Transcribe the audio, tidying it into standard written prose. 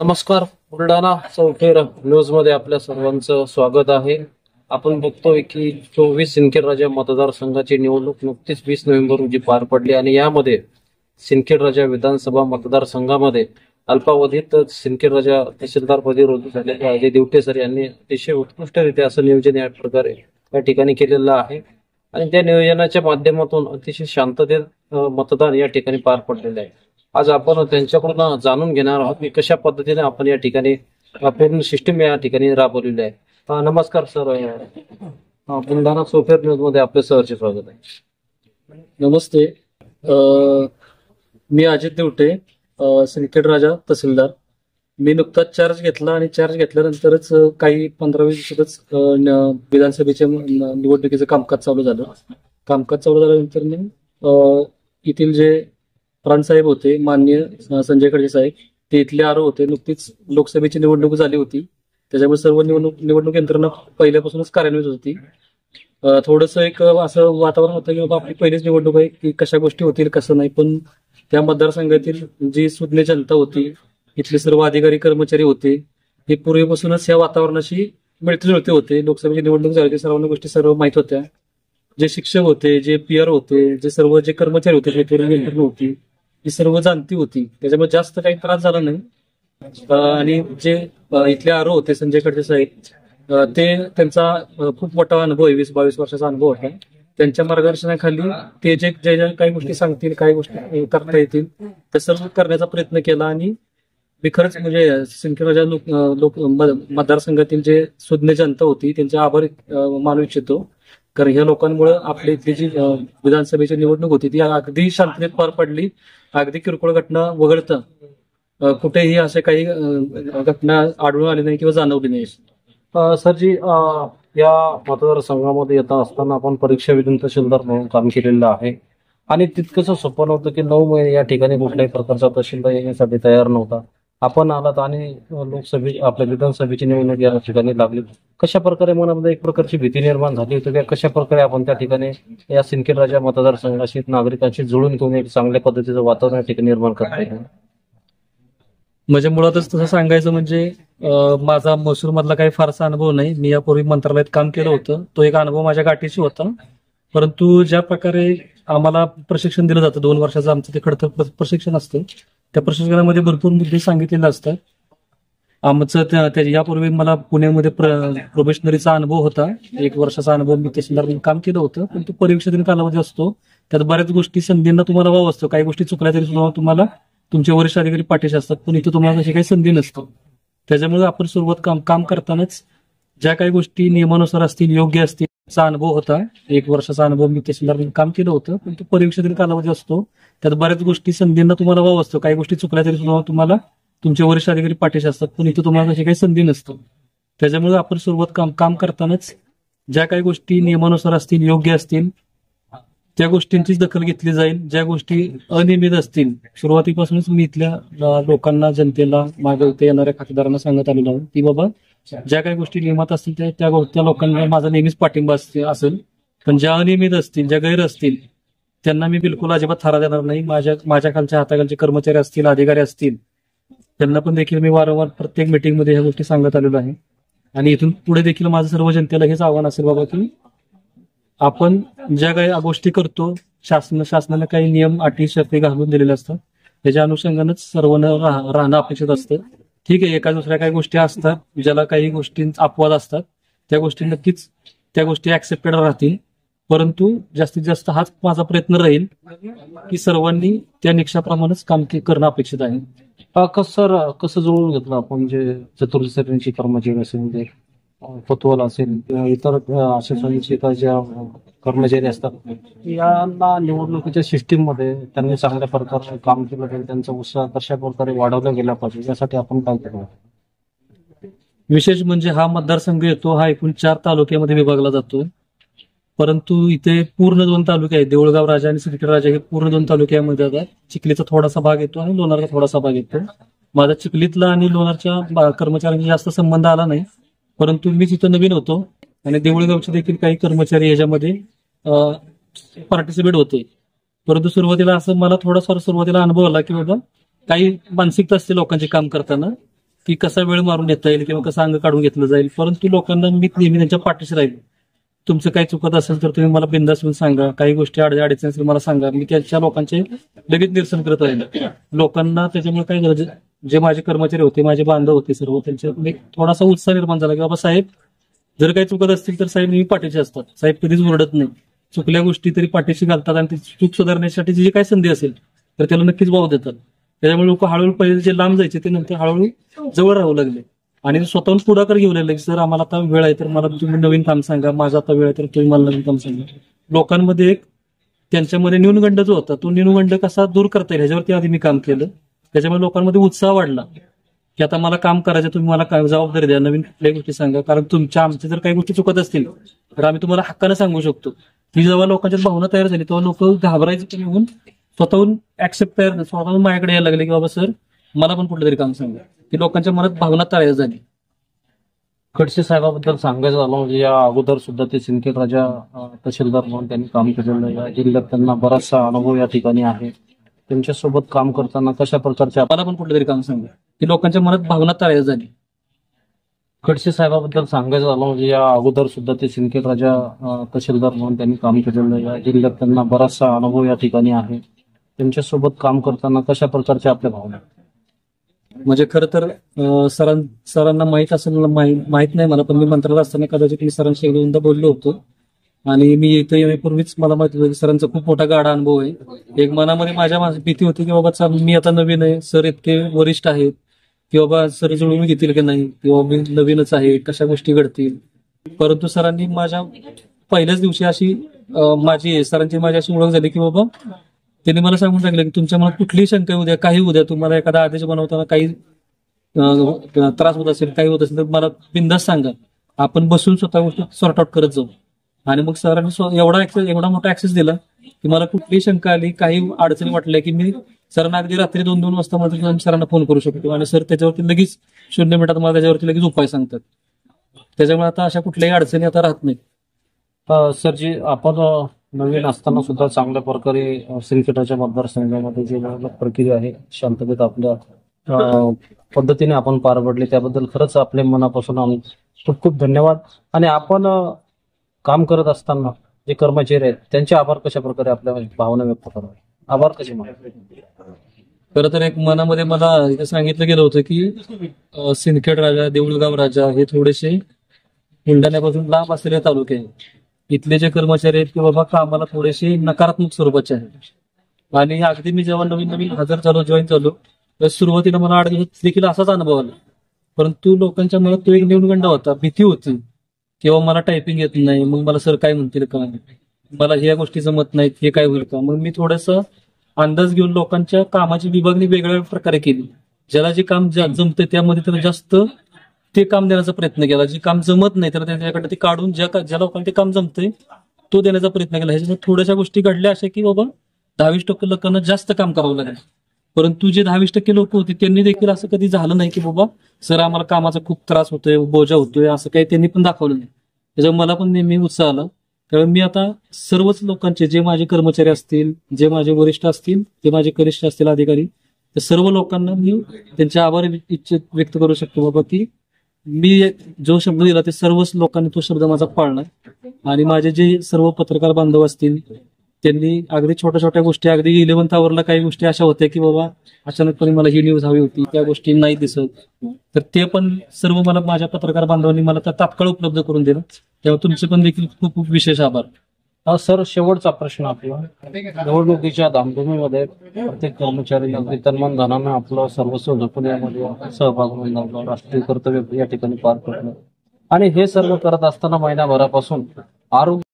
नमस्कार. बुलढाणा चौफेर न्यूज मध्ये आपल्या सर्वांचं स्वागत आहे. आपण बघतोय की 24 सिंदखेडराजा मतदारसंघाची निवडणूक नुकतीच 20 नोव्हेंबर रोजी पार पडली आणि यामध्ये सिंदखेडराजा विधानसभा मतदारसंघामध्ये अल्पावधीत सिंदखेडराजा तहसीलदारपदी रुजू झालेले अजय दिवटे सर यांनी अतिशय उत्कृष्टरित्या असं नियोजन या प्रकारे या ठिकाणी केलेलं आहे आणि त्या नियोजनाच्या माध्यमातून अतिशय शांततेत मतदान या ठिकाणी पार पडलेलं आहे. आज आपण त्यांच्याकडून जाणून घेणार आहोत की कशा पद्धतीने आपण या ठिकाणी पूर्ण सिस्टम या ठिकाणी राबवलेली आहे. नमस्कार सर. बुलढाणा चौफेर न्यूज मध्ये आपले सहर्ष स्वागत आहे. नमस्ते. मी अजित दिवटे, सिंदखेडराजा तहसीलदार. मी नुकताच चार्ज घेतला आणि चार्ज घेतल्यानंतरच काही 15-20 दिवसातच विधानसभेच्या निवडणुकीचं कामकाज चालू झालं. कामकाज चालू झाल्यानंतर मी येथील जे प्राणसाहेब होते, माननीय संजय खडसे साहेब, ते इथले आरो होते. नुकतीच लोकसभेची निवडणूक झाली होती, त्याच्यामुळे सर्व निवडणूक यंत्रणा पहिल्यापासूनच कार्यान्वित होती. थोडंसं एक असं वातावरण होतं की बाबा आपली पहिलीच निवडणूक आहे, की कशा गोष्टी होतील कसं नाही. पण त्या मतदारसंघातील जी सुज्ञ जनता होती, इथले सर्व अधिकारी कर्मचारी होते, हे पूर्वीपासूनच या वातावरणाशी मिळते जुळते होते. लोकसभेची निवडणूक झाली, सर्वांना गोष्टी सर्व माहीत होत्या. जे शिक्षक होते, जे पीआर होते, जे सर्व जे कर्मचारी होते, यंत्रणा होती, ही सर्व जाणती होती. त्याच्यामुळे जास्त काही त्रास झाला नाही. आणि जे इथले आरो होते संजय खडसे साहेब, ते त्यांचा खूप मोठा अनुभव आहे, 20-22 वर्षाचा अनुभव होता. त्यांच्या मार्गदर्शनाखाली ते जे ज्या काही गोष्टी सांगतील, काही गोष्टी करता येतील, ते सर्व करण्याचा प्रयत्न केला. आणि मी खरंच म्हणजे सिंदखेडराजा लोक मतदारसंघातील जे सुज्ञ जनता होती त्यांचे आभार मानू इच्छितो. कारण ह्या लोकांमुळे आपली इथली जी विधानसभेची निवडणूक होती ती अगदी शांततेत पार पडली. अगदी किरकोळ घटना वगळता कुठेही अशा काही घटना आढळून आली नाही किंवा जाणवली नाही. सरजी, या मतदारसंघामध्ये येत असताना आपण परीक्षा विधी तहसीलदार म्हणून काम केलेलं आहे आणि तितकंच सोपं नव्हतं की 9 महिने या ठिकाणी कुठल्याही प्रकारचा तहसीलदार येण्यासाठी तयार नव्हता. आपण आलात आणि लोकसभे आपल्या विधानसभेची निवडणूक या ठिकाणी लागली. कशा प्रकारे मनामध्ये एक प्रकारची भीती निर्माण झाली होती की कशा प्रकारे आपण त्या ठिकाणी या सिंदखेडराजा मतदारसंघाशी नागरिकांशी जुळून घेऊन एक चांगल्या पद्धतीचं वातावरण या ठिकाणी निर्माण करता येईल? म्हणजे मुळातच तसं सांगायचं म्हणजे माझा महसूल मधला काही फारसा अनुभव नाही. मी यापूर्वी मंत्रालयात काम केलं होतं, तो एक अनुभव माझ्या गाठीशी होता. परंतु ज्या प्रकारे आम्हाला प्रशिक्षण दिलं जातं, 2 वर्षाचं आमचं ते खडतर प्रशिक्षण असतं, त्या प्रशिक्षणामध्ये भरपूर मुद्दे सांगितलेले असतात. आमचं यापूर्वी मला पुण्यामध्ये प्रोबेशनरीचा अनुभव होता. 1 वर्षाचा अनुभव मी तहसीलदार म्हणून काम केलं होतं. पण तो परीक्षेतील कालावधी असतो, त्यात बऱ्याच गोष्टी संधींना तुम्हाला वाव असतो. काही गोष्टी चुकल्या तरी सुद्धा तुम्हाला तुमचे वरिष्ठ अधिकारी पाठीशी असतात, पण इथं तुम्हाला तशी काही संधी नसतो. त्याच्यामुळे आपण सुरुवात काम करतानाच ज्या काही गोष्टी नियमानुसार असतील, योग्य असतील, चा अनुभव होता. 1 वर्षाचा अनुभव मी तहसीलदार म्हणून काम केलं होतं. पण तो परीक्षेतील कालावधी असतो, त्यात बऱ्याच गोष्टी संधींना तुम्हाला वाव असतो. काही गोष्टी चुकल्या तरी सुद्धा तुम्हाला तुमचे वरिष्ठ अधिकारी पाठीशी असतात, पण इथं तुम्हाला तशी काही संधी नसतो. त्याच्यामुळे आपण सुरुवात काम करतानाच ज्या काही गोष्टी नियमानुसार असतील, योग्य असतील, त्या गोष्टींचीच दखल घेतली जाईल. ज्या गोष्टी अनियमित असतील, सुरुवातीपासूनच मी इथल्या लोकांना, जनतेला, मागे इथे येणाऱ्या खातेदारांना सांगत आलेलो आहे की बाबा ज्या काही गोष्टी नियमात असतील त्या लोकांना माझा नेहमीच पाठिंबा असेल. पण ज्या अनियमित असतील, ज्या गैर असतील, त्यांना मी बिलकुल अजिबात थारा देणार नाही. माझ्या खालच्या हाताखालचे कर्मचारी असतील, अधिकारी असतील, त्यांना पण देखील मी वारंवार प्रत्येक मीटिंगमध्ये ह्या गोष्टी सांगत आलेलो आहे. आणि इथून पुढे देखील माझं सर्व जनतेला हेच आव्हान असेल बाबा की आपण ज्या काही गोष्टी करतो, शासनाने काही नियम, अटी, शर्ती घालून दिलेले असतात, त्याच्या अनुषंगानेच सर्वांना राहणं अपेक्षित असतं. ठीक आहे, एका दुसऱ्या काही गोष्टी असतात ज्याला काही गोष्टींचा अपवाद असतात, त्या गोष्टी नक्कीच त्या गोष्टी ऍक्सेप्टेड राहतील. परंतु जास्तीत जास्त हाच माझा प्रयत्न राहील की सर्वांनी त्या निकषाप्रमाणेच काम करणं अपेक्षित आहे. कसं जुळवून घेतलं आपण जे चतुर्थ श्रेणीचे कर्मचारी असेल, कोतवाल असेल किंवा इतर अशा श्रेणीचे ज्या कर्मचारी असतात, यांना निवडणुकीच्या सिस्टीम मध्ये त्यांनी चांगल्या प्रकारे काम केलं पाहिजे, त्यांचा उत्साह कशा प्रकारे वाढवला गेला पाहिजे, यासाठी आपण काय केलं? विशेष म्हणजे हा मतदारसंघ येतो, हा एकूण 4 तालुक्यामध्ये विभागला जातो. परंतु इथे पूर्ण 2 तालुके आहेत, देऊळगाव राजा आणि सिंदखेडराजा, हे पूर्ण 2 तालुक्यामध्ये जातात. चिखलीचा थोडासा भाग येतो आणि लोणारचा थोडासा भाग येतो. माझा चिखलीतला आणि लोणारच्या कर्मचाऱ्यांशी जास्त संबंध आला नाही, परंतु मी तिथं नवीन होतो आणि देऊळगावचे देखील काही कर्मचारी याच्यामध्ये पार्टिसिपेट होते. परंतु सुरुवातीला असं मला थोडासा सुरुवातीला अनुभव आला की बाबा काही मानसिकता असते लोकांचे काम करताना की कसा वेळ मारून घेता येईल किंवा कसं अंग काढून घेतलं जाईल, परंतु लोकांना मी नेहमी त्यांच्या पाठीशी राहील. तुमचं काही चुकत असेल तर तुम्ही मला बिनधास्त येऊन सांगा, काही गोष्टी अडचणी असेल मला सांगा, मी त्याच्या लोकांचे लगेच निरसन करत राहील. लोकांना त्याच्यामुळे काय झालं, जे माझे कर्मचारी होते, माझे बांधव होते सर्व, त्यांच्यात एक थोडासा उत्साह निर्माण झाला की बाबा साहेब जर काही चुकत असतील तर साहेब नेहमी पाठीशी असतात, साहेब कधीच ओरडत नाही, चुकल्या गोष्टी तरी पाठीशी घालतात आणि ती चूक सुधारण्यासाठी जी काही संधी असेल तर त्याला नक्कीच वाव देतात. त्याच्यामुळे लोक हळूहळू पहिले जे लांब जायचे ते नंतर हळूहळू जवळ राहू लागले आणि स्वतःहून पुढाकार घेऊ लागले की सर आम्हाला आता वेळ आहे तर मला तुम्ही नवीन काम सांगा, माझा आता वेळ आहे तर तुम्ही मला नवीन काम सांगा. लोकांमध्ये एक त्यांच्यामध्ये न्यूनगंड जो होता तो न्यूनगंड कसा दूर करता येईल ह्याच्यावरती आधी मी काम केलं. त्याच्यामुळे लोकांमध्ये उत्साह वाढला की आता मला काम करायचं, तुम्ही मला काय जबाबदारी द्या, नवीन कुठल्याही गोष्टी सांगा, कारण आमच्या जर काही गोष्टी चुकत असतील तर आम्ही तुम्हाला हक्कानं सांगू शकतो. ही जेव्हा लोकांच्या भावना तयार झाली तेव्हा लोक घाबरायचे कमी होऊन स्वतःहून ऍक्सेप्ट तयार, स्वतःहून माझ्याकडे यायला लागले की बाबा सर मला पण कुठलं तरी काम सांगा. की लोकांच्या मनात भावना तयार झाली. खडसे साहेबाबद्दल सांगायचं झालं म्हणजे या अगोदर सुद्धा ते सिंदखेड राजा तहसीलदार म्हणून त्यांनी काम केलेलं आहे. या जिल्ह्यात त्यांना बराचसा अनुभव या ठिकाणी आहे. त्यांच्यासोबत काम करताना कशा प्रकारच्या मला पण कुठलं तरी काम सांगा. की लोकांच्या मनात भावना तयार झाली. खडसे साहेबाबद्दल सांगायचं झालं म्हणजे या अगोदर सुद्धा ते सिंदखेड राजा तहसीलदार म्हणून त्यांनी काम केलेलं आहे. या जिल्ह्यात त्यांना बराचसा अनुभव या ठिकाणी आहे. त्यांच्यासोबत काम करताना कशा प्रकारच्या आपल्या भावना? म्हणजे खरं तर सरांना माहित असेल, माहित नाही मला, पण मी मंत्रालयात असताना कदाचित मी सरांशी एकदा बोललो होतो आणि मी इथं येण्यापूर्वीच मला माहिती होतं की सरांचा खूप मोठा गाढा अनुभव आहे. एक मनामध्ये माझ्या भीती होती की बाबा मी आता नवीन आहे, सर इतके वरिष्ठ आहेत की बाबा सर जुळवून घेतील की नाही, किंवा मी नवीनच आहे, कशा गोष्टी घडतील. परंतु सरांनी माझ्या पहिल्याच दिवशी अशी सरांची माझी अशी ओळख झाली की बाबा त्यांनी मला सांगून टाकलं की तुमच्या मनात कुठलीही शंका उद्या, काही उद्या, तुम्हाला एखादा आदेश बनवताना काही त्रास होत असेल, काही होत असेल तर मला बिनधास्त सांगा, आपण बसून स्वतः गोष्टी सॉर्ट आउट करत जाऊ. आणि मग सरांनी एवढा मोठा ऍक्सेस दिला की मला कुठलीही शंका आली, काही अडचणी वाटल्या की मी सरांना अगदी रात्री 2-2 वाजता मला सरांना फोन करू शकतो आणि सर त्याच्यावरती लगेच 0 मिनिटात मला त्याच्यावरती लगेच उपाय सांगतात. त्याच्यामुळे आता अशा कुठल्याही अडचणी आता राहत नाहीत. सर जी आपण नवीन असताना सुद्धा चांगल्या प्रकारे सिंदखेडच्या मतदारसंघामध्ये जी प्रक्रिया आहे शांततेत आपल्या पद्धतीने आपण पार पडले त्याबद्दल खरंच आपल्या मनापासून खूप खूप धन्यवाद. आणि आपण काम करत असताना जे कर्मचारी आहेत त्यांचे आभार कशा प्रकारे आपल्या भावना व्यक्त करावे, आभार कसे मानावे? खरं तर एक मनामध्ये मला इथे सांगितलं गेलं होतं की सिंदखेड राजा, देऊळगाव राजा हे थोडेसे बुलढाण्यापासून लांब असलेले तालुके आहेत. इथले जे कर्मचारी आहेत की बाबा कामाला थोडेसे नकारात्मक स्वरूपाचे आहेत. आणि अगदी मी जेव्हा नवीन हजर झालो, जॉईन झालो, तर सुरुवातीला मला 8 दिवस देखील असाच अनुभव आला. परंतु लोकांच्या मनात तो एक न्यूनगंड होता, भीती होती किंवा मला टायपिंग येत नाही, मग मला सर काय म्हणतील का, मला ह्या गोष्टी जमत नाहीत, हे काय होईल का. मग मी थोडंसं अंदाज घेऊन लोकांच्या कामाची विभागणी वेगळ्या प्रकारे केली. ज्याला जे काम जमतं त्यामध्ये त्याला जास्त ते काम देण्याचा प्रयत्न केला. जे काम जमत नाही तर त्याच्याकडे ते काढून ज्या लोकांना ते काम जमतंय तो देण्याचा प्रयत्न केला. ह्याच्यात थोड्याशा गोष्टी घडल्या अशा की बाबा 20% लोकांना जास्त काम करावं लागेल. परंतु जे 20% लोक होते त्यांनी देखील असं कधी झालं नाही की बाबा सर आम्हाला कामाचा खूप त्रास होतोय, बोजा होतोय, असं काही त्यांनी पण दाखवलं नाही. त्याच्यामुळे मला पण नेहमी उत्साह आला. त्यामुळे मी आता सर्वच लोकांचे, जे माझे कर्मचारी असतील, जे माझे वरिष्ठ असतील, जे माझे कनिष्ठ असतील अधिकारी, त्या सर्व लोकांना मी त्यांचे आभार व्यक्त करू शकतो बाबा की मी जो शब्द दिला ते सर्वच लोकांनी तो शब्द माझा पाळला. आणि माझे जे सर्व पत्रकार बांधव असतील त्यांनी अगदी छोट्या गोष्टी, अगदी 11th आवरला काही गोष्टी अशा होत्या की बाबा अचानकपणे मला ही न्यूज हवी होती, त्या गोष्टी नाही दिसत, तर ते पण सर्व मला माझ्या पत्रकार बांधवांनी मला त्या तात्काळ उपलब्ध करून दिलं. तेव्हा तुमचे पण देखील खूप खूप विशेष आभार. सर शेवटचा प्रश्न आपला, निवडणुकीच्या धामधुमीमध्ये प्रत्येक कर्मचारी अगदी तन्मन धनानं आपलं सर्वस्व झोपून यामध्ये सहभाग नोंदवला, राष्ट्रीय कर्तव्य या ठिकाणी पार पडलं. आणि हे सर्व करत असताना महिनाभरापासून आरोग्य